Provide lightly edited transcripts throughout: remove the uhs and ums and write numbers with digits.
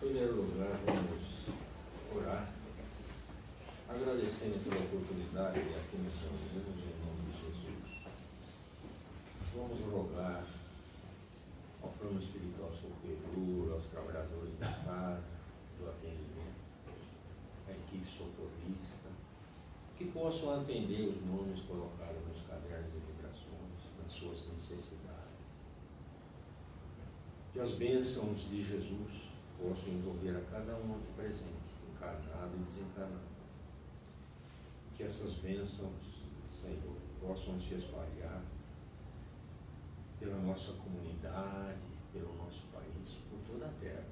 primeiro lugar, vamos orar, agradecendo pela oportunidade de aqui nos reunirmos em nome de Jesus. Vamos rogar ao plano espiritual superior, aos trabalhadores da casa, do atendimento, à equipe socorrista, que possam atender os nomes colocados nos cadernos de vibrações, nas suas necessidades. Que as bênçãos de Jesus possam envolver a cada um aqui presente, encarnado e desencarnado. Que essas bênçãos, Senhor, possam se espalhar pela nossa comunidade, pelo nosso país, por toda a terra.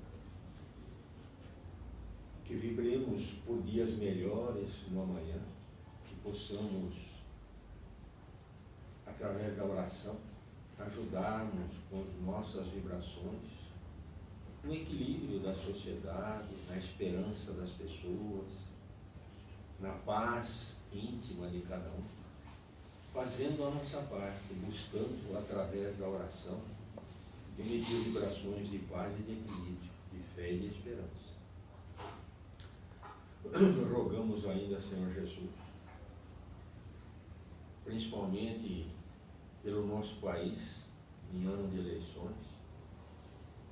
Que vibremos por dias melhores no amanhã, que possamos, através da oração, ajudarmos com as nossas vibrações no equilíbrio da sociedade, na esperança das pessoas, na paz íntima de cada um, fazendo a nossa parte, buscando através da oração emitir vibrações de paz e de equilíbrio, de fé e de esperança. Rogamos ainda, Senhor Jesus, principalmente pelo nosso país, em ano de eleições,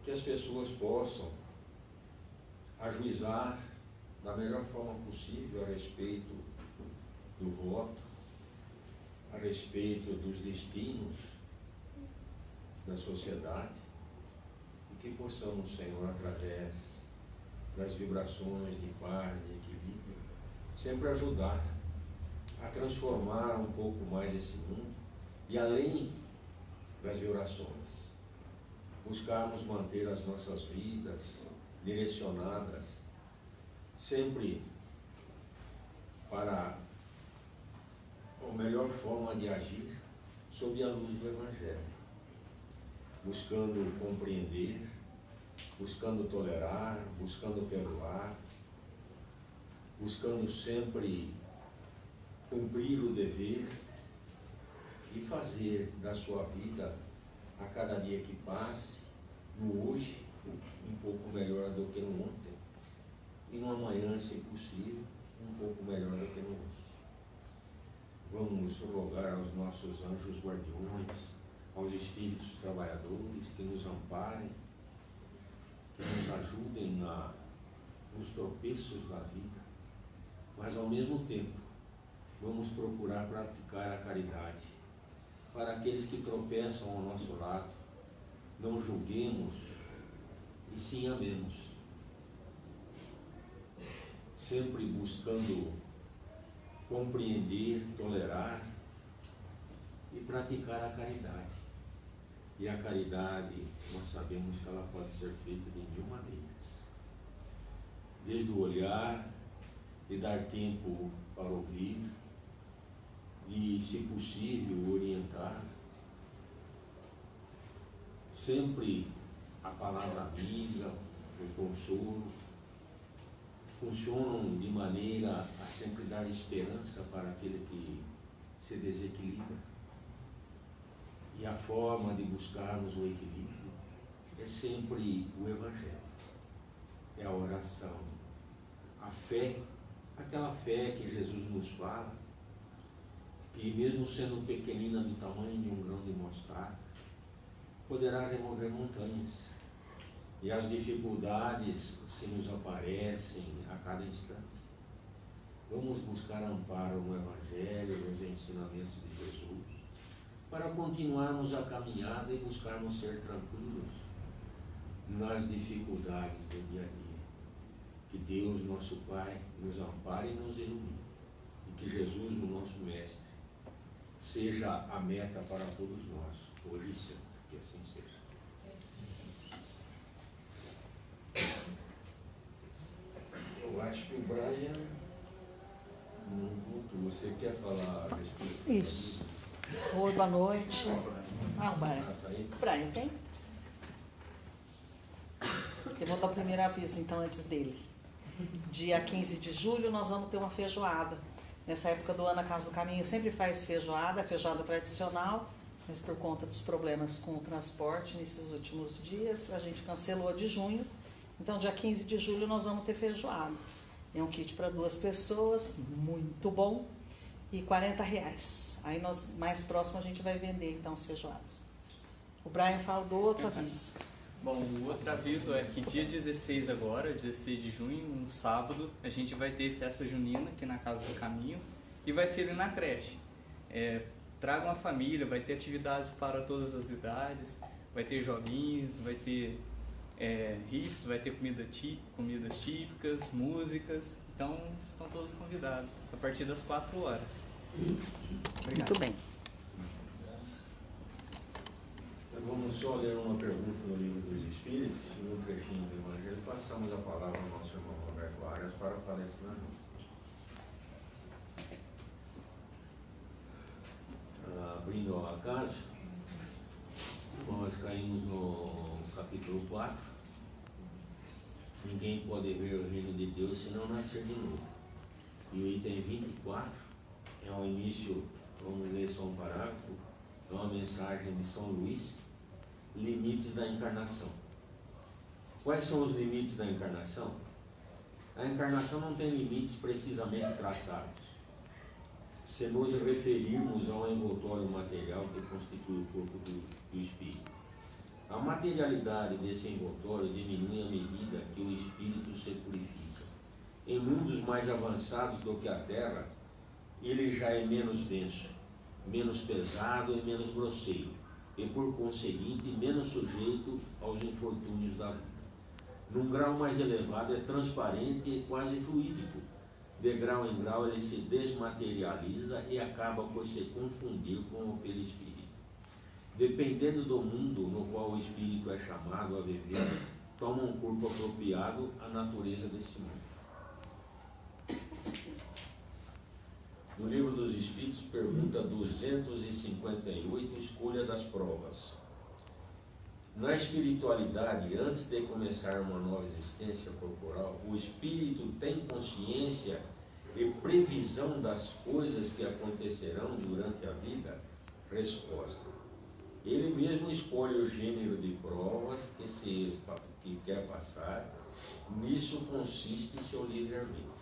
que as pessoas possam ajuizar da melhor forma possível a respeito do voto, a respeito dos destinos da sociedade, e que possamos, Senhor, através das vibrações de paz e equilíbrio, sempre ajudar a transformar um pouco mais esse mundo e além das vibrações, buscarmos manter as nossas vidas direcionadas sempre para a melhor forma de agir sob a luz do Evangelho, buscando compreender, buscando tolerar, buscando perdoar, buscando sempre cumprir o dever e fazer da sua vida, a cada dia que passe, no hoje, um pouco melhor do que no ontem, e no amanhã, se possível, um pouco melhor do que no hoje. Vamos rogar aos nossos anjos guardiões, aos espíritos trabalhadores, que nos amparem, que nos ajudem nos tropeços da vida, mas ao mesmo tempo, vamos procurar praticar a caridade. Para aqueles que tropeçam ao nosso lado, não julguemos e sim amemos, sempre buscando compreender, tolerar e praticar a caridade. E a caridade, nós sabemos que ela pode ser feita de mil maneiras, desde o olhar, de dar tempo para ouvir, de, se possível, orientar, sempre a palavra amiga, o consolo, funcionam de maneira a sempre dar esperança para aquele que se desequilibra. E a forma de buscarmos o equilíbrio é sempre o Evangelho, é a oração, a fé, aquela fé que Jesus nos fala, que mesmo sendo pequenina do tamanho de um grão de mostarda, poderá remover montanhas. E as dificuldades se nos aparecem a cada instante. Vamos buscar amparo no Evangelho, nos ensinamentos de Jesus, para continuarmos a caminhada e buscarmos ser tranquilos nas dificuldades do dia a dia. Que Deus, nosso Pai, nos ampare e nos ilumine. E que Jesus, o nosso Mestre, seja a meta para todos nós, hoje e sempre, que assim seja. Eu acho que o Brian não voltou. Você quer falar a respeito? Isso. Oi, boa noite. Ah, o Brian. Tá aí? Brian, tem? Eu vou dar o primeiro aviso, então, antes dele. Dia 15 de julho, nós vamos ter uma feijoada. Nessa época do ano, a Casa do Caminho sempre faz feijoada tradicional, mas por conta dos problemas com o transporte nesses últimos dias, a gente cancelou a de junho. Então, dia 15 de julho nós vamos ter feijoada. É um kit para 2 pessoas, muito bom, e R$40. Aí nós, mais próximo, a gente vai vender então as feijoadas. O Brian fala do outro aviso. Bom, o outro aviso é que dia 16 agora, 16 de junho, um sábado, a gente vai ter festa junina aqui na Casa do Caminho e vai ser ali na creche. Tragam a família, vai ter atividades para todas as idades, vai ter joguinhos, vai ter riffs, vai ter comidas típicas, músicas, então estão todos convidados a partir das 4 horas. Obrigado. Muito bem. Vamos só ler uma pergunta no Livro dos Espíritos, no trechinho do Evangelho. Passamos a palavra ao nosso irmão Roberto Arias para palestrar. Abrindo ao acaso, nós caímos no capítulo 4. Ninguém pode ver o reino de Deus se não nascer de novo. E o item 24 é o início, vamos ler só um parágrafo, é uma mensagem de São Luís. Limites da encarnação. Quais são os limites da encarnação? A encarnação não tem limites precisamente traçados. Se nos referirmos ao envoltório material que constitui o corpo do espírito, a materialidade desse envoltório diminui à medida que o espírito se purifica. Em mundos mais avançados do que a Terra, ele já é menos denso, menos pesado e menos grosseiro, e por conseguinte menos sujeito aos infortúnios da vida. Num grau mais elevado é transparente e quase fluídico. De grau em grau ele se desmaterializa e acaba por se confundir com o perispírito. Dependendo do mundo no qual o espírito é chamado a viver, toma um corpo apropriado à natureza desse mundo. No Livro dos Espíritos, pergunta 258, escolha das provas. Na espiritualidade, antes de começar uma nova existência corporal, o espírito tem consciência e previsão das coisas que acontecerão durante a vida? Resposta. Ele mesmo escolhe o gênero de provas que quer passar. Nisso consiste seu livre-arbítrio.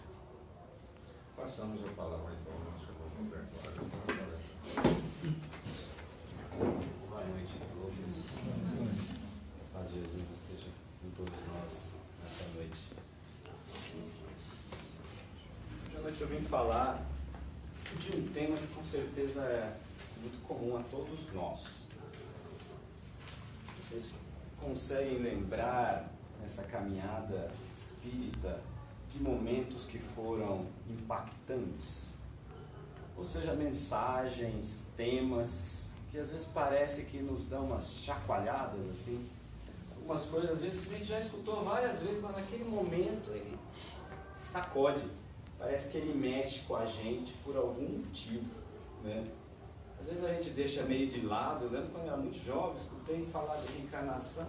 Passamos a palavra então ao nosso irmão Roberto. Boa noite a todos. A paz de Jesus esteja com todos nós nessa noite. Hoje à noite eu vim falar de um tema que com certeza é muito comum a todos nós. Vocês conseguem lembrar nessa caminhada espírita de momentos que foram impactantes? Ou seja, mensagens, temas que às vezes parece que nos dão umas chacoalhadas assim. Algumas coisas às vezes que a gente já escutou várias vezes, mas naquele momento ele sacode. Parece que ele mexe com a gente por algum motivo, né? Às vezes a gente deixa meio de lado. Eu lembro quando eu era muito jovem, escutei falar de reencarnação,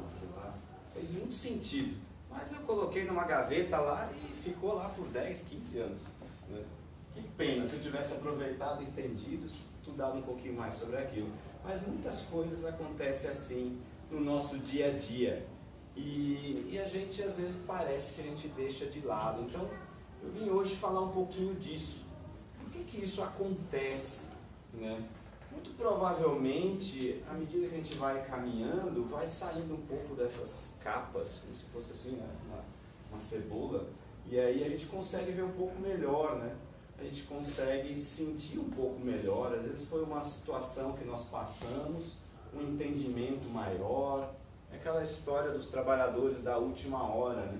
fez muito sentido. Mas eu coloquei numa gaveta lá e ficou lá por 10, 15 anos. Né? Que pena, se eu tivesse aproveitado, entendido, estudado um pouquinho mais sobre aquilo. Mas muitas coisas acontecem assim no nosso dia a dia. E a gente às vezes parece que a gente deixa de lado. Então eu vim hoje falar um pouquinho disso. Por que isso acontece? Né? Muito provavelmente, à medida que a gente vai caminhando, vai saindo um pouco dessas capas, como se fosse assim, né? uma cebola, e aí a gente consegue ver um pouco melhor, né? A gente consegue sentir um pouco melhor. Às vezes foi uma situação que nós passamos, um entendimento maior, aquela história dos trabalhadores da última hora, né?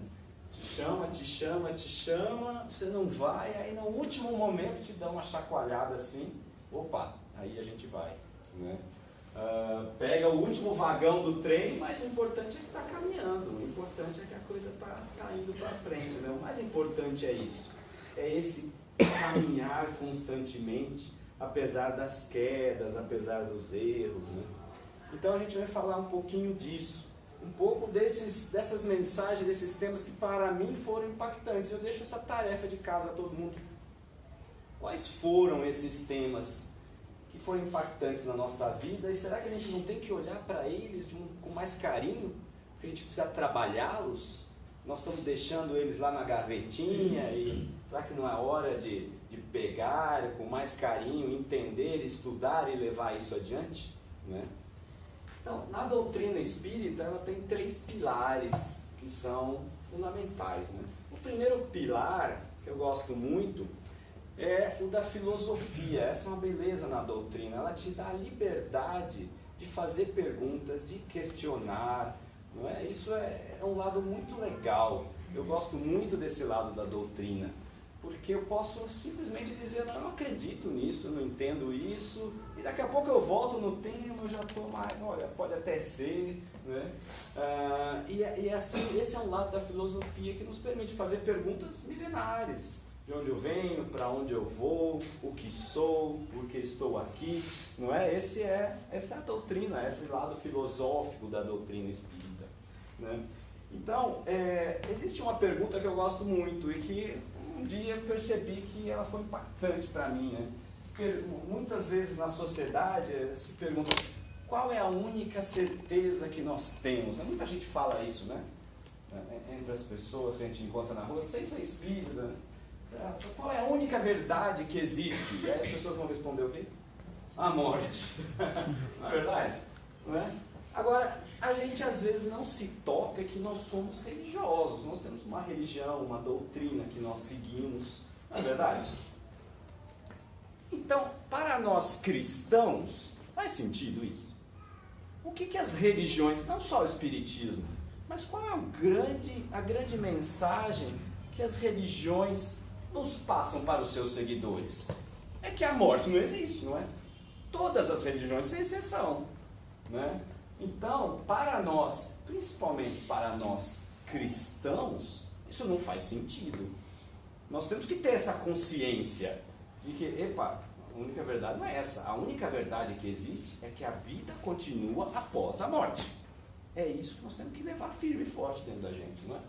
Te chama, te chama, te chama, você não vai, aí no último momento te dá uma chacoalhada assim, opa, aí a gente vai, né? Pega o último vagão do trem, mas o importante é que está caminhando, o importante é que a coisa está indo para frente, né? O mais importante é isso, é esse caminhar constantemente, apesar das quedas, apesar dos erros, né? Então a gente vai falar um pouquinho disso, um pouco dessas mensagens, desses temas que para mim foram impactantes. Eu deixo essa tarefa de casa a todo mundo. Quais foram esses temas que foram impactantes na nossa vida? E será que a gente não tem que olhar para eles com mais carinho? A gente precisa trabalhá-los? Nós estamos deixando eles lá na gavetinha e será que não é hora de pegar com mais carinho, entender, estudar e levar isso adiante? Né? Então, na doutrina espírita, ela tem 3 pilares que são fundamentais. Né? O primeiro pilar, que eu gosto muito, é o da filosofia. Essa é uma beleza na doutrina. Ela te dá a liberdade de fazer perguntas, de questionar. Não é? Isso é um lado muito legal. Eu gosto muito desse lado da doutrina, porque eu posso simplesmente dizer, não, eu não acredito nisso, eu não entendo isso, e daqui a pouco eu volto no tempo, eu já estou mais, olha, pode até ser, né? E assim, esse é um lado da filosofia que nos permite fazer perguntas milenares. De onde eu venho, para onde eu vou, o que sou, por que estou aqui, não é? Essa é a doutrina, esse lado filosófico da doutrina espírita, né? Então, existe uma pergunta que eu gosto muito e que um dia eu percebi que ela foi impactante para mim, né? Porque muitas vezes na sociedade se pergunta qual é a única certeza que nós temos. Muita gente fala isso, né? Entre as pessoas que a gente encontra na rua, sem ser espírita, né? Qual é a única verdade que existe? E aí as pessoas vão responder o quê? A morte. Não é verdade? Não é? Agora, a gente às vezes não se toca que nós somos religiosos. Nós temos uma religião, uma doutrina que nós seguimos. Não é verdade? Então, para nós cristãos, faz sentido isso? O que as religiões, não só o espiritismo, mas qual é a grande mensagem que as religiões nos passam para os seus seguidores? É que a morte não existe, não é? Todas as religiões, sem exceção, né? Então, para nós, principalmente para nós cristãos, isso não faz sentido. Nós temos que ter essa consciência de que, a única verdade não é essa. A única verdade que existe é que a vida continua após a morte. É isso que nós temos que levar firme e forte dentro da gente, não é?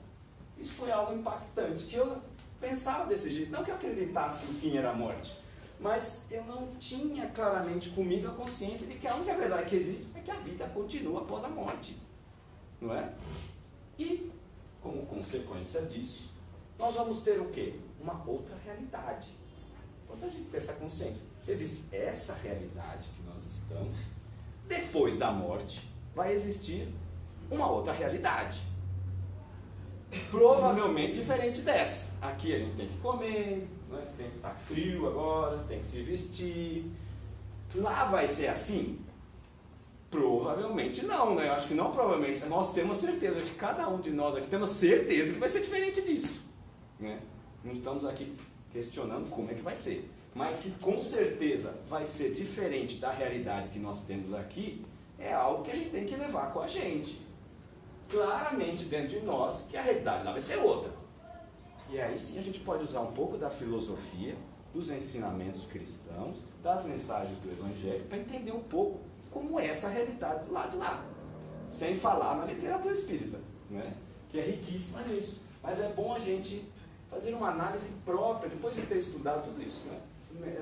Isso foi algo impactante, que eu pensava desse jeito, não que eu acreditasse que o fim era a morte, mas eu não tinha claramente comigo a consciência de que a única verdade que existe é que a vida continua após a morte, não é? E, como consequência disso, nós vamos ter o quê? Uma outra realidade. Importante a gente ter essa consciência. Existe essa realidade que nós estamos, depois da morte vai existir uma outra realidade. Provavelmente diferente dessa. Aqui a gente tem que comer, né? Tem que estar frio agora, tem que se vestir. Lá vai ser assim? Provavelmente não, né? Eu acho que não provavelmente. Nós temos certeza de cada um de nós aqui, temos certeza que vai ser diferente disso, né? Não estamos aqui questionando como é que vai ser, mas que com certeza vai ser diferente da realidade que nós temos aqui, é algo que a gente tem que levar com a gente. Claramente dentro de nós que a realidade lá vai ser outra. E aí sim a gente pode usar um pouco da filosofia, dos ensinamentos cristãos, das mensagens do Evangelho, para entender um pouco como é essa realidade do lado de lá. Sem falar na literatura espírita, né? Que é riquíssima nisso. Mas é bom a gente fazer uma análise própria, depois de ter estudado tudo isso, né?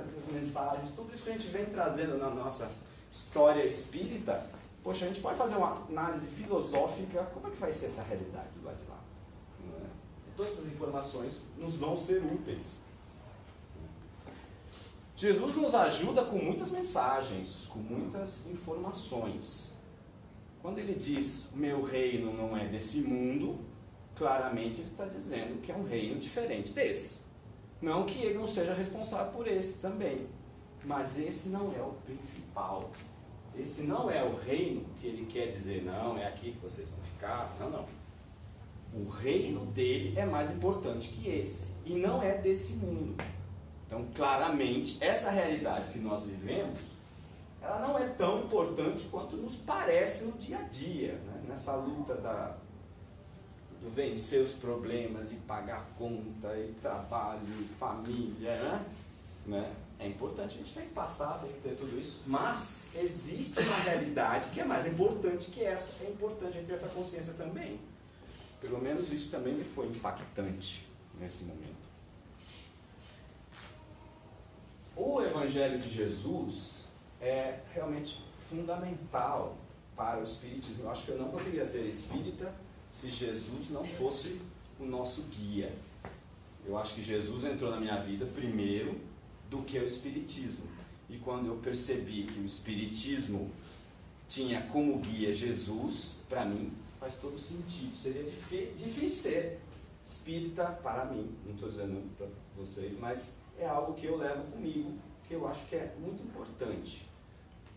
Essas mensagens, tudo isso que a gente vem trazendo na nossa história espírita. Poxa, a gente pode fazer uma análise filosófica, como é que vai ser essa realidade do lado de lá? Não é? Todas essas informações nos vão ser úteis. Jesus nos ajuda com muitas mensagens, com muitas informações. Quando ele diz, meu reino não é desse mundo, claramente ele está dizendo que é um reino diferente desse. Não que ele não seja responsável por esse também, mas esse não é o principal. Esse não é o reino que ele quer dizer, não, é aqui que vocês vão ficar. Não, não. O reino dele é mais importante que esse. E não é desse mundo. Então, claramente, essa realidade que nós vivemos, ela não é tão importante quanto nos parece no dia a dia. Né? Nessa luta do vencer os problemas e pagar conta, e trabalho, e família, né? É importante a gente ter que passar, tem que ter tudo isso, mas existe uma realidade que é mais importante que essa. É importante a gente ter essa consciência também. Pelo menos isso também me foi impactante nesse momento. O Evangelho de Jesus é realmente fundamental para o espiritismo. Eu acho que eu não conseguiria ser espírita se Jesus não fosse o nosso guia. Eu acho que Jesus entrou na minha vida primeiro do que o Espiritismo. E quando eu percebi que o Espiritismo tinha como guia Jesus, para mim faz todo sentido. Seria difícil ser espírita para mim, não estou dizendo para vocês, mas é algo que eu levo comigo, que eu acho que é muito importante.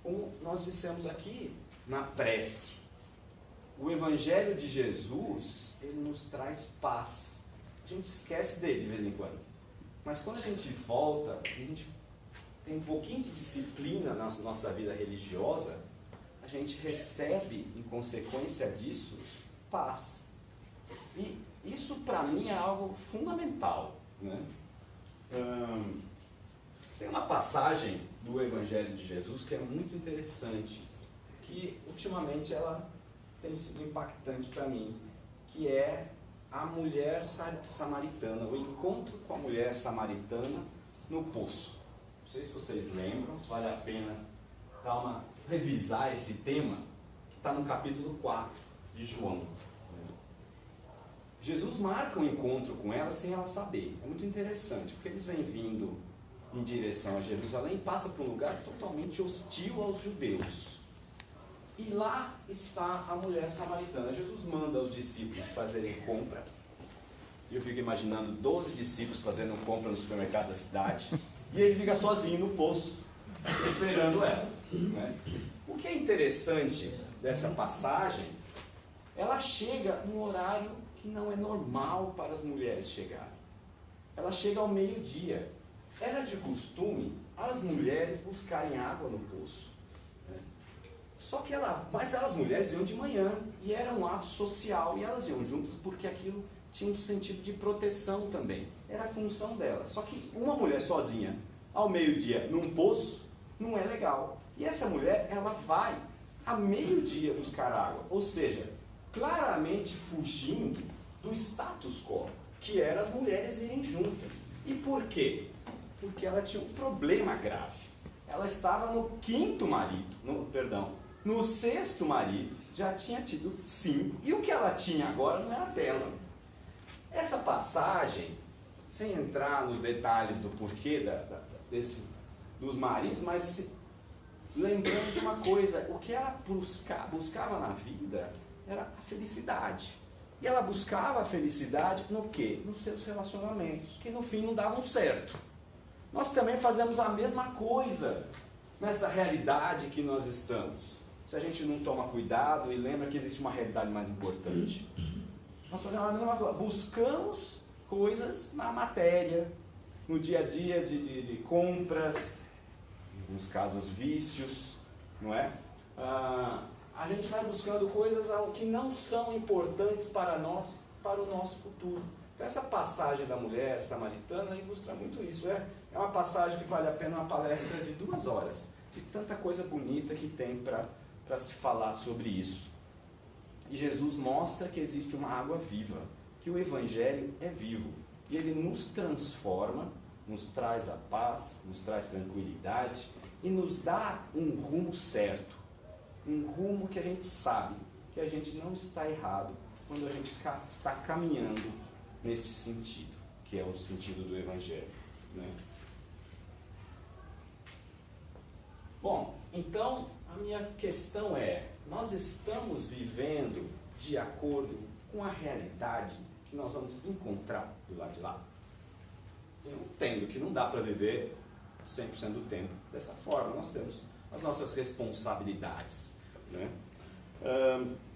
Como nós dissemos aqui na prece, o Evangelho de Jesus, ele nos traz paz. A gente esquece dele de vez em quando. Mas quando a gente volta, a gente tem um pouquinho de disciplina na nossa vida religiosa, a gente recebe, em consequência disso, paz. E isso, para mim, é algo fundamental, né? Tem uma passagem do Evangelho de Jesus que é muito interessante, que ultimamente ela tem sido impactante para mim, que é a mulher samaritana, o encontro com a mulher samaritana no poço. Não sei se vocês lembram, vale a pena revisar esse tema, que está no capítulo 4 de João. Jesus marca um encontro com ela sem ela saber. É muito interessante, porque eles vêm vindo em direção a Jerusalém e passa por um lugar totalmente hostil aos judeus. E lá está a mulher samaritana. Jesus manda os discípulos fazerem compra. Eu fico imaginando 12 discípulos fazendo compra no supermercado da cidade. E ele fica sozinho no poço, esperando ela, né? O que é interessante dessa passagem, ela chega num horário que não é normal para as mulheres chegarem. Ela chega ao meio-dia. Era de costume as mulheres buscarem água no poço, né? Mas as mulheres iam de manhã, e era um ato social, e elas iam juntas porque aquilo tinha um sentido de proteção também. Era a função delas. Só que uma mulher sozinha, ao meio-dia, num poço, não é legal. E essa mulher, ela vai a meio-dia buscar água. Ou seja, claramente fugindo do status quo, que era as mulheres irem juntas. E por quê? Porque ela tinha um problema grave. Ela estava no sexto marido, já tinha tido 5, e o que ela tinha agora não era dela. Essa passagem, sem entrar nos detalhes do porquê dos maridos, mas lembrando de uma coisa, o que ela buscava na vida era a felicidade. E ela buscava a felicidade no quê? Nos seus relacionamentos, que no fim não davam certo. Nós também fazemos a mesma coisa nessa realidade que nós estamos. Se a gente não toma cuidado e lembra que existe uma realidade mais importante. Nós fazemos a mesma coisa. Buscamos coisas na matéria, no dia a dia de compras, em alguns casos vícios, não é? A gente vai buscando coisas que não são importantes para nós, para o nosso futuro. Então essa passagem da mulher samaritana ilustra muito isso. É uma passagem que vale a pena uma palestra de 2 horas, de tanta coisa bonita que tem para se falar sobre isso. E Jesus mostra que existe uma água viva, que o Evangelho é vivo. E ele nos transforma, nos traz a paz, nos traz tranquilidade e nos dá um rumo certo. Um rumo que a gente sabe que a gente não está errado quando a gente está caminhando nesse sentido, que é o sentido do Evangelho, né? Bom, então a minha questão é, nós estamos vivendo de acordo com a realidade que nós vamos encontrar do lado de lá? Eu entendo que não dá para viver 100% do tempo dessa forma, nós temos as nossas responsabilidades, né?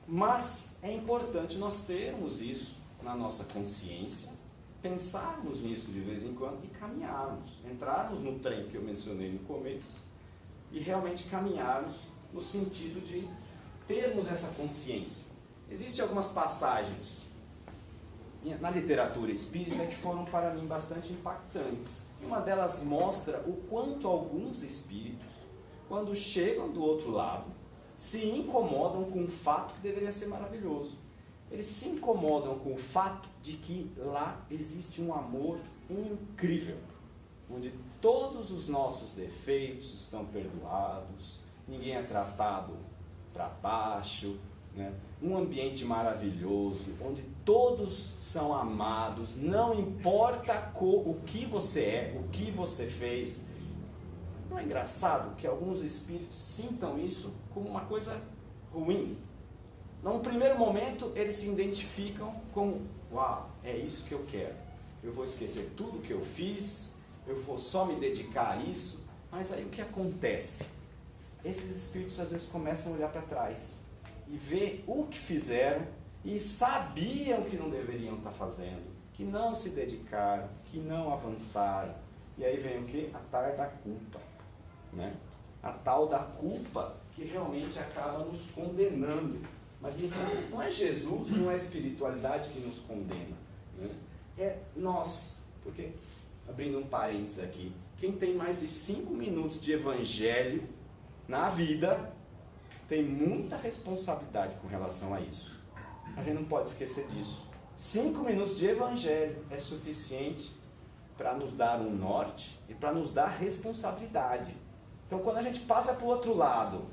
Mas é importante nós termos isso na nossa consciência, pensarmos nisso de vez em quando e caminharmos, entrarmos no trem que eu mencionei no começo e realmente caminharmos no sentido de termos essa consciência. Existem algumas passagens na literatura espírita que foram para mim bastante impactantes. E uma delas mostra o quanto alguns espíritos, quando chegam do outro lado, se incomodam com um fato que deveria ser maravilhoso. Eles se incomodam com o fato de que lá existe um amor incrível, onde todos os nossos defeitos estão perdoados, ninguém é tratado para baixo, né? Um ambiente maravilhoso, onde todos são amados, não importa o que você é, o que você fez. Não é engraçado que alguns espíritos sintam isso como uma coisa ruim? Num primeiro momento, eles se identificam como: uau, é isso que eu quero. Eu vou esquecer tudo que eu fiz, eu vou só me dedicar a isso. Mas aí o que acontece? Esses espíritos às vezes começam a olhar para trás e ver o que fizeram e sabiam que não deveriam estar fazendo, que não se dedicaram, que não avançaram. E aí vem o que? A tal da culpa, né? A tal da culpa que realmente acaba nos condenando. Mas não é Jesus, não é a espiritualidade que nos condena, né? É nós. Porque, abrindo um parênteses aqui, quem tem mais de 5 minutos de evangelho na vida tem muita responsabilidade com relação a isso. A gente não pode esquecer disso. 5 minutos de evangelho é suficiente para nos dar um norte e para nos dar responsabilidade. Então, quando a gente passa para o outro lado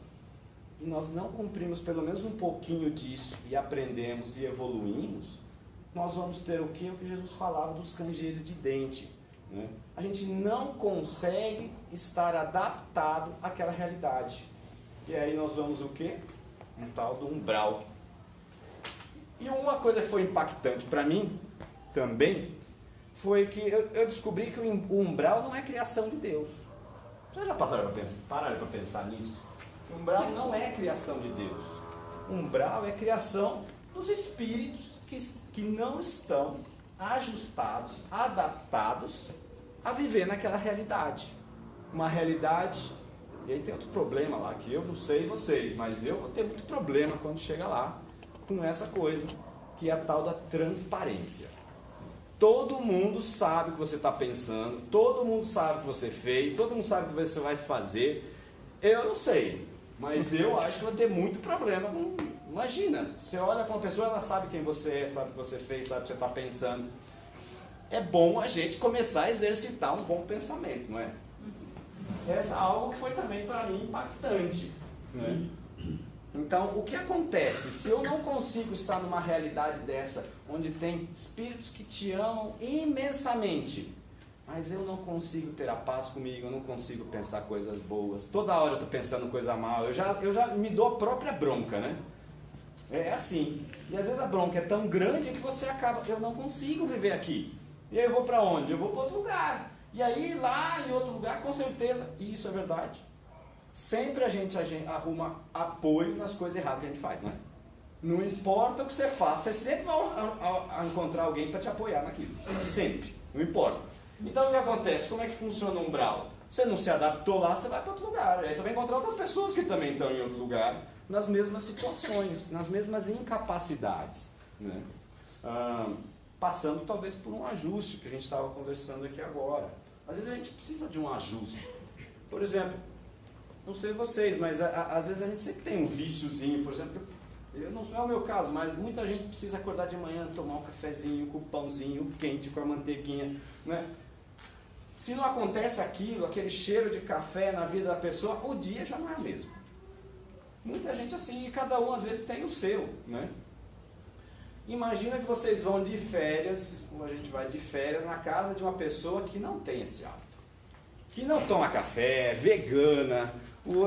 e nós não cumprimos pelo menos um pouquinho disso e aprendemos e evoluímos, nós vamos ter o que? O que Jesus falava dos canjeres de dente, né? A gente não consegue estar adaptado àquela realidade. E aí nós vamos o quê? Um tal do umbral. E uma coisa que foi impactante para mim também foi que eu descobri que o umbral não é criação de Deus. Vocês já pararam para pensar nisso? O umbral não é criação de Deus. O umbral é criação dos espíritos que não estão ajustados, adaptados a viver naquela realidade. Uma realidade, e aí tem outro problema lá, que eu não sei vocês, mas eu vou ter muito problema quando chega lá com essa coisa, que é a tal da transparência. Todo mundo sabe o que você está pensando, todo mundo sabe o que você fez, todo mundo sabe o que você vai fazer. Eu não sei, mas eu acho que vai ter muito problema. Imagina, você olha para uma pessoa, ela sabe quem você é, sabe o que você fez, sabe o que você está pensando. É bom a gente começar a exercitar um bom pensamento, não é? Essa é algo que foi também para mim impactante, né? Então, o que acontece? Se eu não consigo estar numa realidade dessa, onde tem espíritos que te amam imensamente, mas eu não consigo ter a paz comigo, eu não consigo pensar coisas boas, toda hora eu estou pensando coisa mal, eu já me dou a própria bronca, né? É assim. E às vezes a bronca é tão grande que você acaba, eu não consigo viver aqui. E aí eu vou para onde? Eu vou para outro lugar. E aí lá em outro lugar, com certeza, e isso é verdade, sempre a gente arruma apoio nas coisas erradas que a gente faz, não é? Não importa o que você faça, você sempre vai encontrar alguém para te apoiar naquilo. Sempre. Não importa. Então o que acontece? Como é que funciona o umbral? Você não se adaptou lá, você vai para outro lugar. Aí você vai encontrar outras pessoas que também estão em outro lugar, nas mesmas situações, nas mesmas incapacidades, né? Passando talvez por um ajuste, que a gente estava conversando aqui agora. Às vezes a gente precisa de um ajuste. Por exemplo, não sei vocês, mas às vezes a gente sempre tem um viciozinho. Por exemplo, não é o meu caso, mas muita gente precisa acordar de manhã, tomar um cafezinho com o pãozinho quente, com a manteiguinha, né? Se não acontece aquilo, aquele cheiro de café na vida da pessoa, o dia já não é o mesmo. Muita gente assim, e cada um às vezes tem o seu, né? Imagina que vocês vão de férias, como a gente vai de férias, na casa de uma pessoa que não tem esse hábito. Que não toma café, é vegana,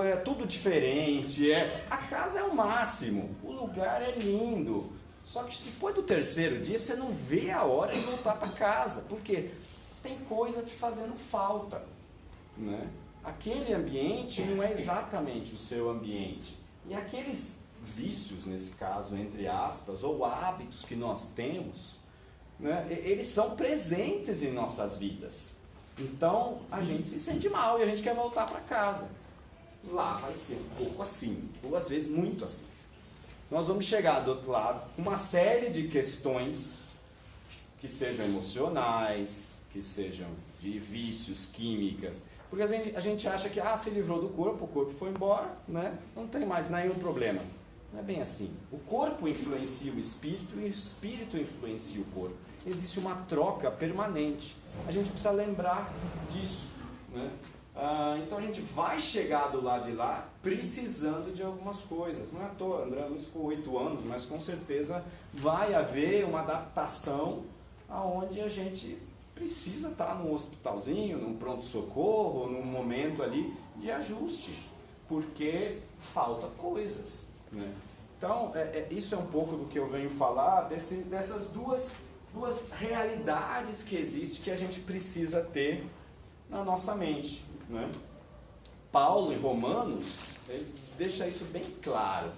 é tudo diferente, a casa é o máximo, o lugar é lindo. Só que depois do terceiro dia você não vê a hora de voltar para casa. Por quê? Tem coisa te fazendo falta, né? Aquele ambiente não é exatamente o seu ambiente. E aqueles vícios, nesse caso, entre aspas, ou hábitos que nós temos, né, eles são presentes em nossas vidas. Então, a gente se sente mal e a gente quer voltar para casa. Lá vai ser um pouco assim, ou às vezes muito assim. Nós vamos chegar do outro lado com uma série de questões que sejam emocionais, que sejam de vícios, químicas. Porque a gente acha que se livrou do corpo, o corpo foi embora, né? Não tem mais nenhum problema. Não é bem assim. O corpo influencia o espírito e o espírito influencia o corpo. Existe uma troca permanente. A gente precisa lembrar disso, né? Então a gente vai chegar do lado de lá precisando de algumas coisas. Não é à toa, André Luiz ficou 8 anos, mas com certeza vai haver uma adaptação aonde a gente precisa estar num hospitalzinho, num pronto-socorro, num momento ali de ajuste, porque falta coisas, né? Então, isso é um pouco do que eu venho falar, dessas duas realidades que existem, que a gente precisa ter na nossa mente, né? Paulo, em Romanos, ele deixa isso bem claro.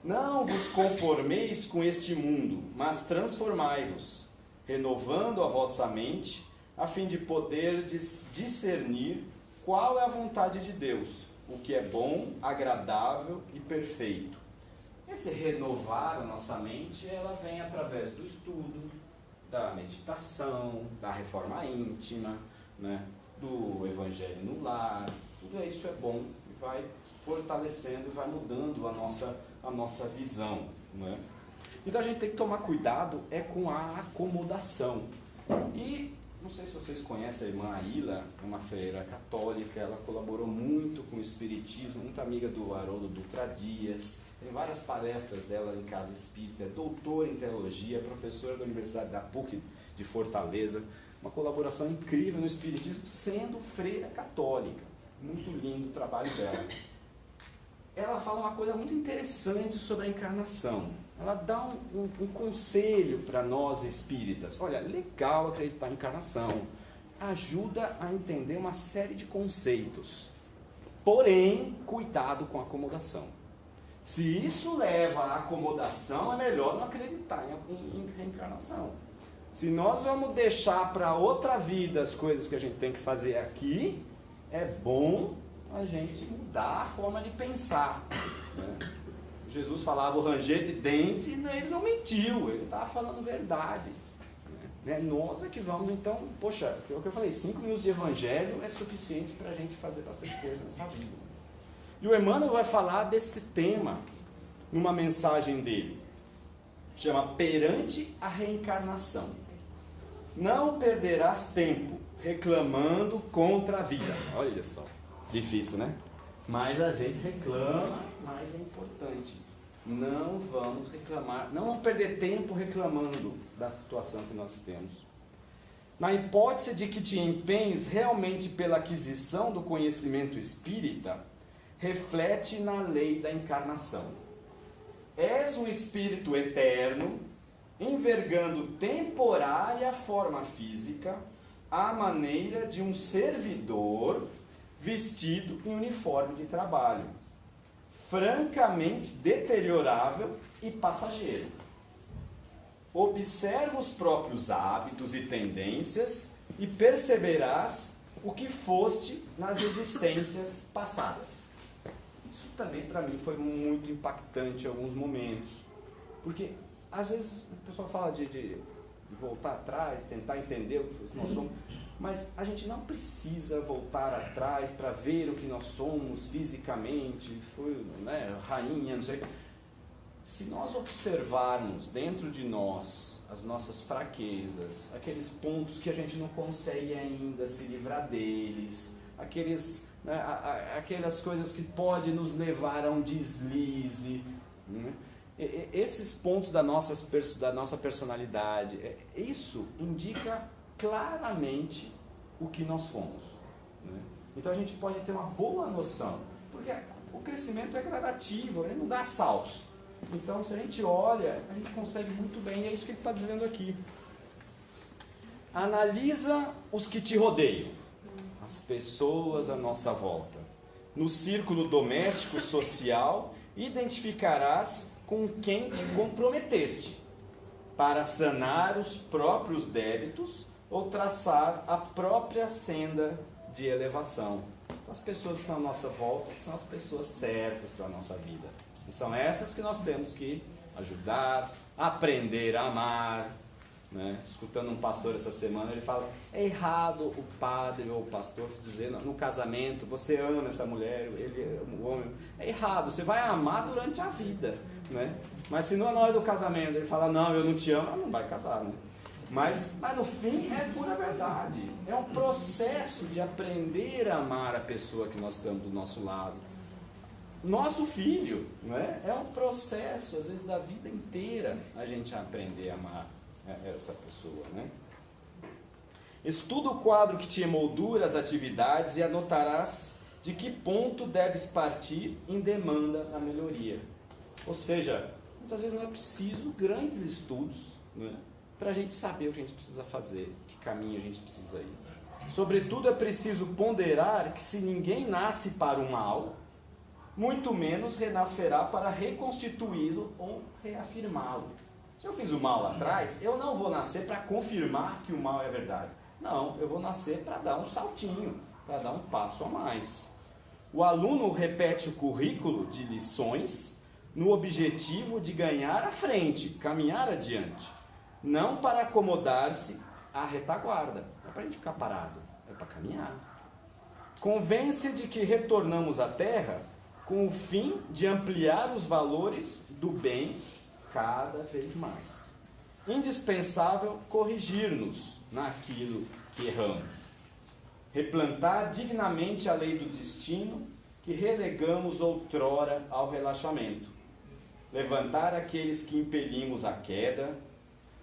Não vos conformeis com este mundo, mas transformai-vos, renovando a vossa mente, a fim de poder discernir qual é a vontade de Deus, o que é bom, agradável e perfeito. Esse renovar a nossa mente, ela vem através do estudo, da meditação, da reforma íntima, né, do evangelho no lar. Tudo isso é bom e vai fortalecendo e vai mudando a nossa visão, né? Então a gente tem que tomar cuidado com a acomodação. E não sei se vocês conhecem a irmã Aila, é uma freira católica, ela colaborou muito com o espiritismo, muito amiga do Haroldo Dutra Dias, tem várias palestras dela em casa espírita, é doutora em teologia, professora da Universidade da PUC de Fortaleza, uma colaboração incrível no espiritismo, sendo freira católica. Muito lindo o trabalho dela. Ela fala uma coisa muito interessante sobre a encarnação. Ela dá um conselho para nós espíritas. Olha, legal acreditar em encarnação. Ajuda a entender uma série de conceitos. Porém, cuidado com a acomodação. Se isso leva à acomodação, é melhor não acreditar em reencarnação. Se nós vamos deixar para outra vida as coisas que a gente tem que fazer aqui, é bom a gente mudar a forma de pensar, né? Jesus falava o ranger de dente, e ele não mentiu, ele estava falando verdade, né? Nós é que vamos, então, poxa, é o que eu falei, 5 minutos de evangelho é suficiente para a gente fazer bastante coisa nessa vida. E o Emmanuel vai falar desse tema numa mensagem dele, chama Perante a Reencarnação. Não perderás tempo reclamando contra a vida. Olha só, difícil, né? Mas a gente reclama, mas é importante. Não vamos reclamar, não vamos perder tempo reclamando da situação que nós temos. Na hipótese de que te empenhes realmente pela aquisição do conhecimento espírita, reflete na lei da encarnação. És um espírito eterno, envergando temporária forma física, à maneira de um servidor vestido em uniforme de trabalho, francamente deteriorável e passageiro. Observa os próprios hábitos e tendências e perceberás o que foste nas existências passadas. Isso também para mim foi muito impactante em alguns momentos, porque às vezes o pessoal fala de voltar atrás, tentar entender o que nós somos, mas a gente não precisa voltar atrás para ver o que nós somos fisicamente, foi, né, rainha, não sei. Se nós observarmos dentro de nós as nossas fraquezas, aqueles pontos que a gente não consegue ainda se livrar deles, aquelas coisas que podem nos levar a um deslize, né? Esses pontos da nossa personalidade, isso indica claramente o que nós fomos, né? Então a gente pode ter uma boa noção, porque o crescimento é gradativo, ele não dá saltos. Então se a gente olha, a gente consegue muito bem, e é isso que ele está dizendo aqui. Analisa os que te rodeiam, as pessoas à nossa volta. No círculo doméstico social, identificarás com quem te comprometeste, para sanar os próprios débitos ou traçar a própria senda de elevação. Então, as pessoas que estão à nossa volta são as pessoas certas para a nossa vida. E são essas que nós temos que ajudar, aprender a amar, né? Escutando um pastor essa semana, ele fala, é errado o padre ou o pastor dizer no casamento, você ama essa mulher, ele ama o homem. É errado, você vai amar durante a vida, né? Mas se na hora do casamento ele fala, não, eu não te amo, não vai casar, né? Mas no fim é pura verdade. É um processo de aprender a amar a pessoa que nós estamos do nosso lado. Nosso filho, não é? É um processo, às vezes, da vida inteira a gente aprender a amar essa pessoa, né? Estuda o quadro que te emoldura as atividades e anotarás de que ponto deves partir em demanda da melhoria. Ou seja, muitas vezes não é preciso grandes estudos, né, para a gente saber o que a gente precisa fazer, que caminho a gente precisa ir. Sobretudo é preciso ponderar que se ninguém nasce para o mal, muito menos renascerá para reconstituí-lo ou reafirmá-lo. Se eu fiz o mal lá atrás, eu não vou nascer para confirmar que o mal é verdade. Não, eu vou nascer para dar um saltinho, para dar um passo a mais. O aluno repete o currículo de lições no objetivo de ganhar à frente, caminhar adiante. Não para acomodar-se à retaguarda. Não é para a gente ficar parado, é para caminhar. Convence de que retornamos à Terra com o fim de ampliar os valores do bem cada vez mais. Indispensável corrigir-nos naquilo que erramos. Replantar dignamente a lei do destino que relegamos outrora ao relaxamento. Levantar aqueles que impelimos à queda.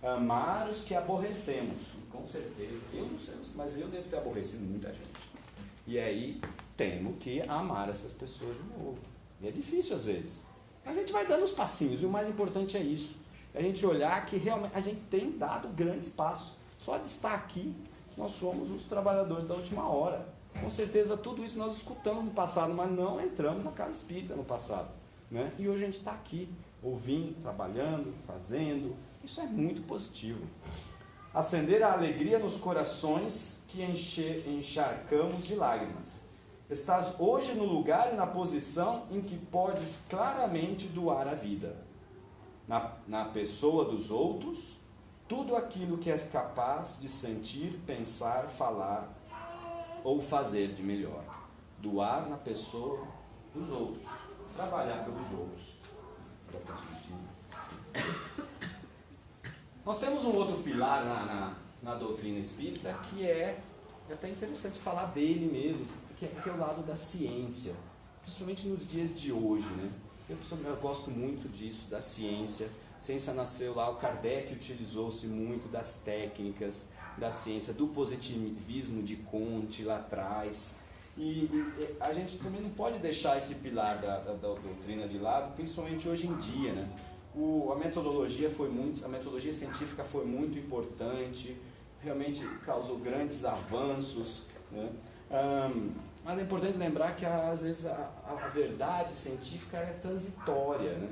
Amar os que aborrecemos. Com certeza, eu não sei, mas eu devo ter aborrecido muita gente. E aí, temos que amar essas pessoas de novo. E é difícil às vezes. A gente vai dando os passinhos, e o mais importante é isso. A gente olhar que realmente a gente tem dado grandes passos. Só de estar aqui, nós somos os trabalhadores da última hora. Com certeza, tudo isso nós escutamos no passado, mas não entramos na casa espírita no passado, né? E hoje a gente está aqui, ouvindo, trabalhando, fazendo. Isso é muito positivo. Acender a alegria nos corações que encharcamos de lágrimas. Estás hoje no lugar e na posição em que podes claramente doar a vida. Na pessoa dos outros, tudo aquilo que és capaz de sentir, pensar, falar ou fazer de melhor. Doar na pessoa dos outros. Trabalhar pelos outros. Nós temos um outro pilar na doutrina espírita que é até interessante falar dele mesmo, que é o lado da ciência, principalmente nos dias de hoje, né? Eu gosto muito disso, da ciência. A ciência nasceu lá, o Kardec utilizou-se muito das técnicas da ciência, do positivismo de Comte lá atrás. E a gente também não pode deixar esse pilar da doutrina de lado, principalmente hoje em dia, né? A metodologia científica foi muito importante, realmente causou grandes avanços, né? Mas é importante lembrar que às vezes a verdade científica é transitória, né?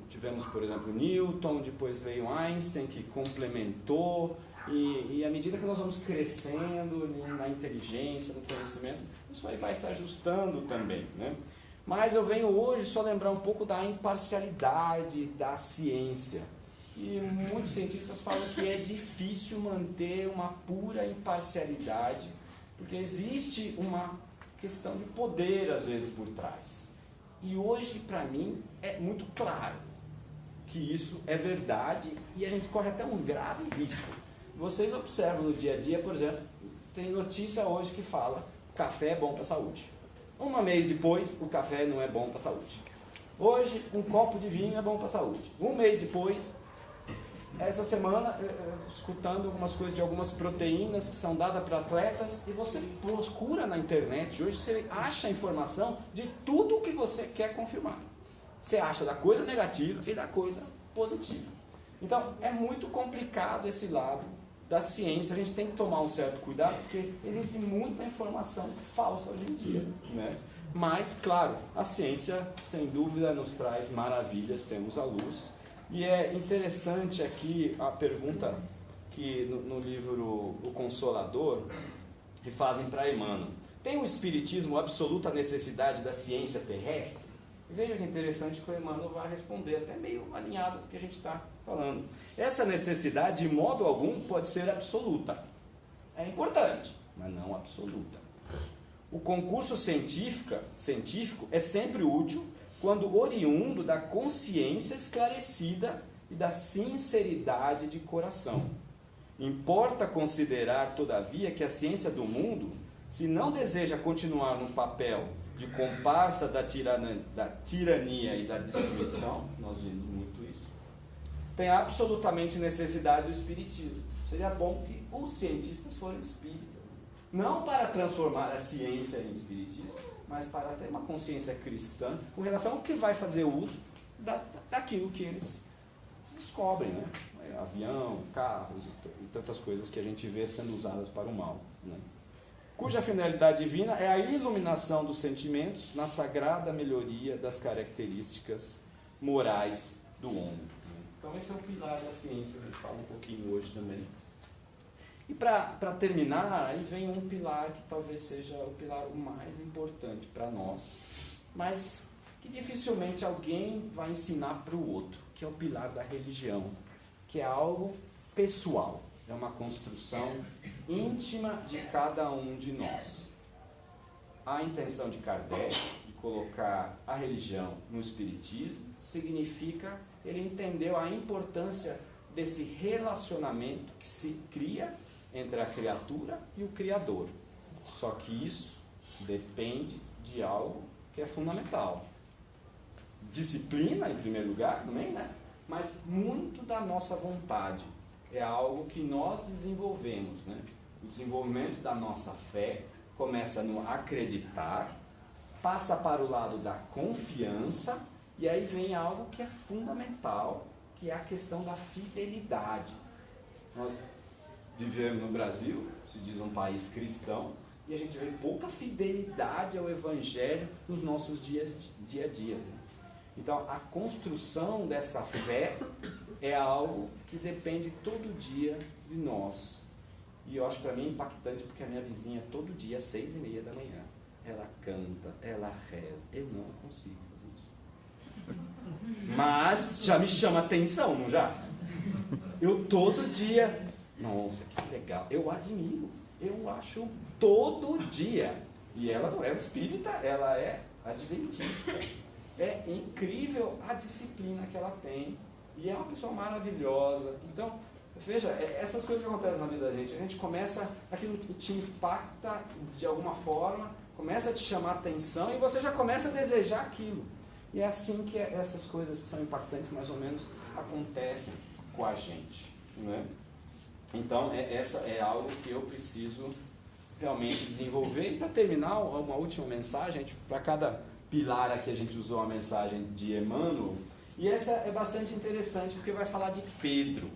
Tivemos, por exemplo, Newton, depois veio Einstein, que complementou, e à medida que nós vamos crescendo na inteligência, no conhecimento, isso aí vai se ajustando também, né? Mas eu venho hoje só lembrar um pouco da imparcialidade da ciência. E muitos cientistas falam que é difícil manter uma pura imparcialidade, porque existe uma questão de poder, às vezes, por trás. E hoje, para mim, é muito claro que isso é verdade e a gente corre até um grave risco. Vocês observam no dia a dia, por exemplo, tem notícia hoje que fala que café é bom para a saúde. Um mês depois, o café não é bom para a saúde. Hoje, um copo de vinho é bom para a saúde. Um mês depois, essa semana, escutando algumas coisas de algumas proteínas que são dadas para atletas, e você procura na internet, hoje você acha informação de tudo o que você quer confirmar. Você acha da coisa negativa e da coisa positiva. Então, é muito complicado esse lado da ciência, a gente tem que tomar um certo cuidado, porque existe muita informação falsa hoje em dia, né? Mas, claro, a ciência, sem dúvida, nos traz maravilhas, temos a luz. E é interessante aqui a pergunta que no livro O Consolador, que fazem para Emmanuel. Tem o Espiritismo absoluta necessidade da ciência terrestre? E veja que interessante que o Emmanuel vai responder, até meio alinhado do que a gente está falando. Essa necessidade, de modo algum, pode ser absoluta. É importante, mas não absoluta. O concurso científico é sempre útil quando oriundo da consciência esclarecida e da sinceridade de coração. Importa considerar, todavia, que a ciência do mundo, se não deseja continuar no papel de comparsa da tirania e da destruição, nós vimos muito isso, tem absolutamente necessidade do espiritismo. Seria bom que os cientistas fossem espíritas, não para transformar a ciência em espiritismo, mas para ter uma consciência cristã com relação ao que vai fazer uso daquilo que eles descobrem, né? Avião, carros e tantas coisas que a gente vê sendo usadas para o mal, né? Cuja finalidade divina é a iluminação dos sentimentos na sagrada melhoria das características morais do homem, né? Então esse é o pilar da ciência, a gente fala um pouquinho hoje também. E para terminar, aí vem um pilar que talvez seja o pilar mais importante para nós, mas que dificilmente alguém vai ensinar para o outro, que é o pilar da religião, que é algo pessoal, é uma construção íntima de cada um de nós. A intenção de Kardec de colocar a religião no espiritismo significa, ele entendeu a importância desse relacionamento que se cria entre a criatura e o Criador. Só que isso depende de algo que é fundamental. Disciplina, em primeiro lugar, também, né? Mas muito da nossa vontade. É algo que nós desenvolvemos, né? O desenvolvimento da nossa fé começa no acreditar, passa para o lado da confiança, e aí vem algo que é fundamental, que é a questão da fidelidade. Nós vivemos no Brasil, se diz um país cristão, e a gente vê pouca fidelidade ao Evangelho nos nossos dia a dia. Né? Então, a construção dessa fé é algo que depende todo dia de nós. E eu acho para mim impactante, porque a minha vizinha, todo dia, às 6h30 da manhã, ela canta, ela reza. Eu não consigo fazer isso. Mas já me chama atenção, não já? Eu todo dia, nossa, que legal, eu admiro, eu acho todo dia. E ela não é espírita, ela é adventista. É incrível a disciplina que ela tem. E é uma pessoa maravilhosa. Então, veja, essas coisas que acontecem na vida da gente, a gente começa, aquilo te impacta de alguma forma, começa a te chamar a atenção e você já começa a desejar aquilo. E é assim que essas coisas que são impactantes, mais ou menos, acontecem com a gente. Não é? Então, essa é algo que eu preciso realmente desenvolver. E para terminar, uma última mensagem, para cada pilar aqui a gente usou a mensagem de Emmanuel, e essa é bastante interessante porque vai falar de Pedro,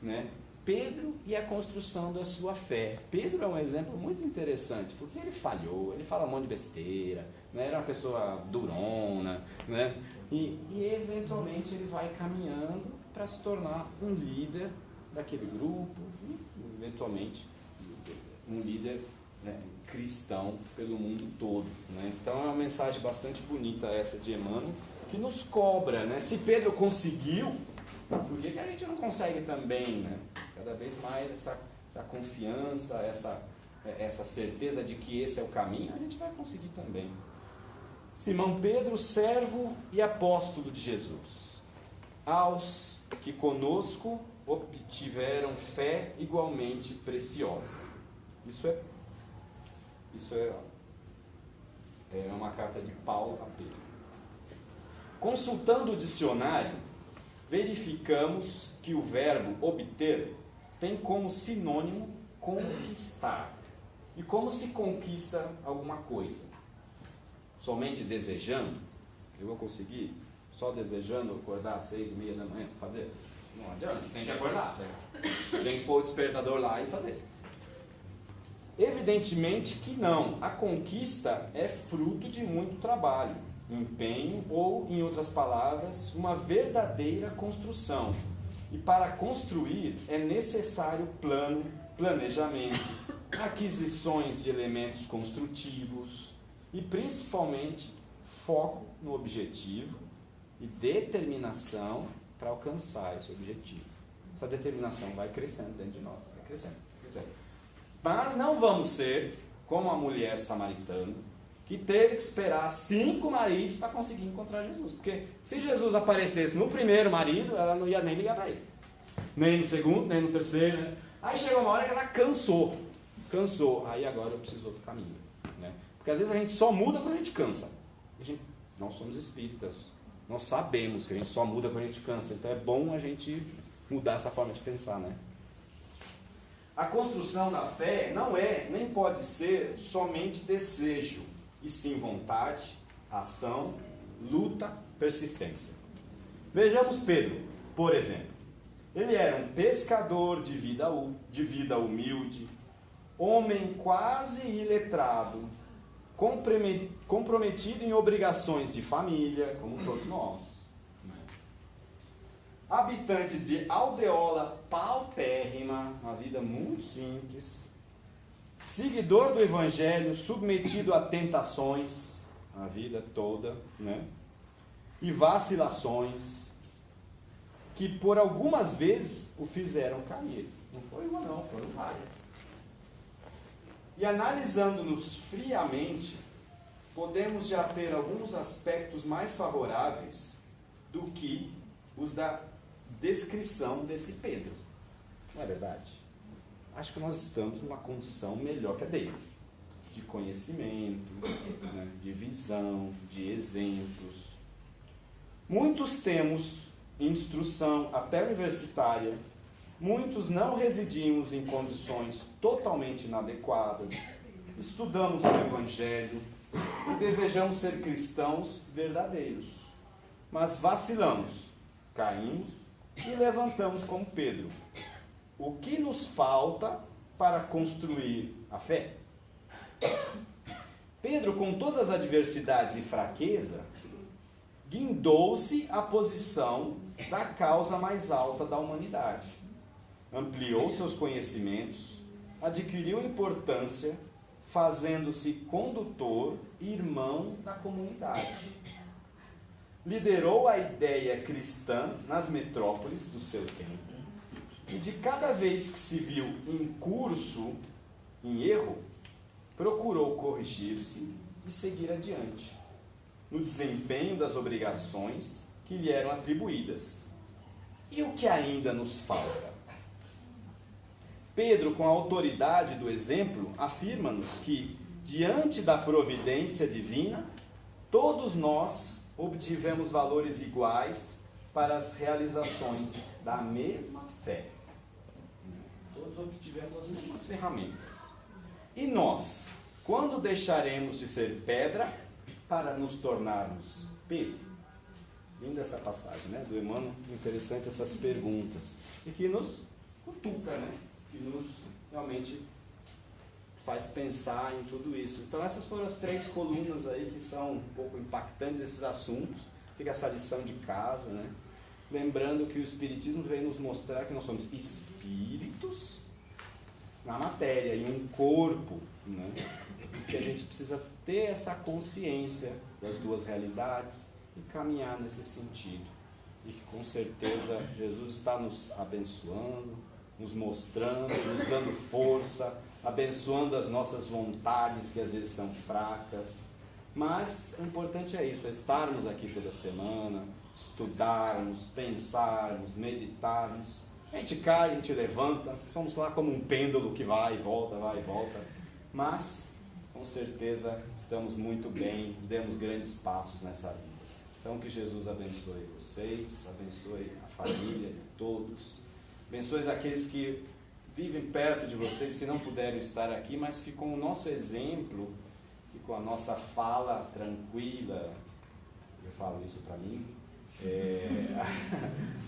né? Pedro e a construção da sua fé. Pedro é um exemplo muito interessante, porque ele falhou, ele fala um monte de besteira, né? Era uma pessoa durona, né? E eventualmente ele vai caminhando para se tornar um líder daquele grupo, e eventualmente um líder, né, cristão pelo mundo todo, né? Então é uma mensagem bastante bonita essa de Emmanuel, que nos cobra, né? Se Pedro conseguiu, por que a gente não consegue também, né? Cada vez mais essa confiança, essa certeza de que esse é o caminho, a gente vai conseguir também. Simão Pedro, servo e apóstolo de Jesus, aos que conosco obtiveram fé igualmente preciosa. Isso é uma carta de Paulo a Pedro. Consultando o dicionário, verificamos que o verbo obter tem como sinônimo conquistar. E como se conquista alguma coisa? Somente desejando? Eu vou conseguir só desejando acordar às 6h30 da manhã para fazer? Não adianta, tem que acordar, certo? Tem que pôr o despertador lá e fazer. Evidentemente que não. A conquista é fruto de muito trabalho, empenho ou, em outras palavras, uma verdadeira construção. E para construir é necessário plano, planejamento, aquisições de elementos construtivos e, principalmente, foco no objetivo e determinação para alcançar esse objetivo. Essa determinação vai crescendo dentro de nós, vai crescendo, crescendo. Mas não vamos ser como a mulher samaritana, que teve que esperar 5 maridos para conseguir encontrar Jesus. Porque se Jesus aparecesse no primeiro marido, ela não ia nem ligar para ele. Nem no segundo, nem no terceiro. Né? Aí chegou uma hora que ela cansou. Aí agora eu preciso outro caminho. Né? Porque às vezes a gente só muda quando a gente cansa. Nós somos espíritas. Nós sabemos que a gente só muda quando a gente cansa. Então é bom a gente mudar essa forma de pensar, né? A construção da fé não é, nem pode ser somente desejo, e sim vontade, ação, luta, persistência. Vejamos Pedro, por exemplo. Ele era um pescador de vida humilde, homem quase iletrado, comprometido em obrigações de família, como todos nós. Habitante de aldeola paupérrima, uma vida muito simples, seguidor do Evangelho, submetido a tentações, a vida toda, né? E vacilações, que por algumas vezes o fizeram cair. Não foi uma não, foram várias. E analisando-nos friamente, podemos já ter alguns aspectos mais favoráveis do que os da descrição desse Pedro. Não é verdade? Acho que nós estamos numa condição melhor que a dele. De conhecimento, né, de visão, de exemplos. Muitos temos instrução até universitária, muitos não residimos em condições totalmente inadequadas, estudamos o Evangelho e desejamos ser cristãos verdadeiros, mas vacilamos, caímos e levantamos como Pedro. O que nos falta para construir a fé? Pedro, com todas as adversidades e fraqueza, guindou-se à posição da causa mais alta da humanidade. Ampliou seus conhecimentos, adquiriu importância, fazendo-se condutor e irmão da comunidade. Liderou a ideia cristã nas metrópoles do seu tempo. E de cada vez que se viu em curso, em erro, procurou corrigir-se e seguir adiante, no desempenho das obrigações que lhe eram atribuídas. E o que ainda nos falta? Pedro, com a autoridade do exemplo, afirma-nos que, diante da providência divina, todos nós obtivemos valores iguais para as realizações da mesma fé. Todos obtivemos as mesmas ferramentas. E nós, quando deixaremos de ser pedra para nos tornarmos Pedro? Linda essa passagem, né, do Emmanuel, interessante essas perguntas. E que nos cutuca, né? Que nos realmente faz pensar em tudo isso. Então essas foram as 3 colunas aí que são um pouco impactantes, esses assuntos. Fica essa lição de casa, né? Lembrando que o Espiritismo vem nos mostrar que nós somos espíritos na matéria, em um corpo, né? Que a gente precisa ter essa consciência das duas realidades e caminhar nesse sentido. E que com certeza Jesus está nos abençoando, nos mostrando, nos dando força, abençoando as nossas vontades que às vezes são fracas. Mas o importante é isso, é estarmos aqui toda semana, estudarmos, pensarmos, meditarmos. A gente cai, a gente levanta, somos lá como um pêndulo que vai e volta, mas com certeza estamos muito bem, demos grandes passos nessa vida. Então que Jesus abençoe vocês, abençoe a família de todos, abençoe aqueles que vivem perto de vocês, que não puderam estar aqui, mas que com o nosso exemplo e com a nossa fala tranquila, eu falo isso para mim,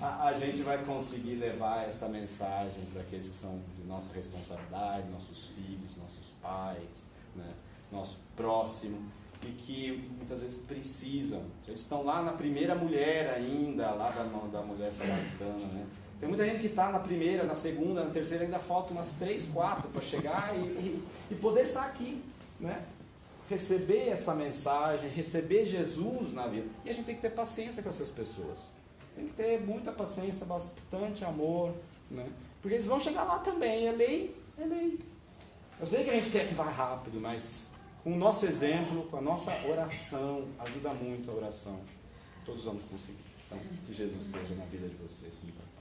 a gente vai conseguir levar essa mensagem para aqueles que são de nossa responsabilidade, nossos filhos, nossos pais, né, nosso próximo, e que muitas vezes precisam. Eles estão lá na primeira mulher ainda, lá da mulher samaritana, né? Tem muita gente que está na primeira, na segunda, na terceira, ainda falta umas 3, 4 para chegar e poder estar aqui, né? Receber essa mensagem, receber Jesus na vida. E a gente tem que ter paciência com essas pessoas. Tem que ter muita paciência, bastante amor, né? Porque eles vão chegar lá também, é lei, é lei. Eu sei que a gente quer que vá rápido, mas com o nosso exemplo, com a nossa oração, ajuda muito a oração. Todos vamos conseguir. Então, que Jesus esteja na vida de vocês. Muita paz.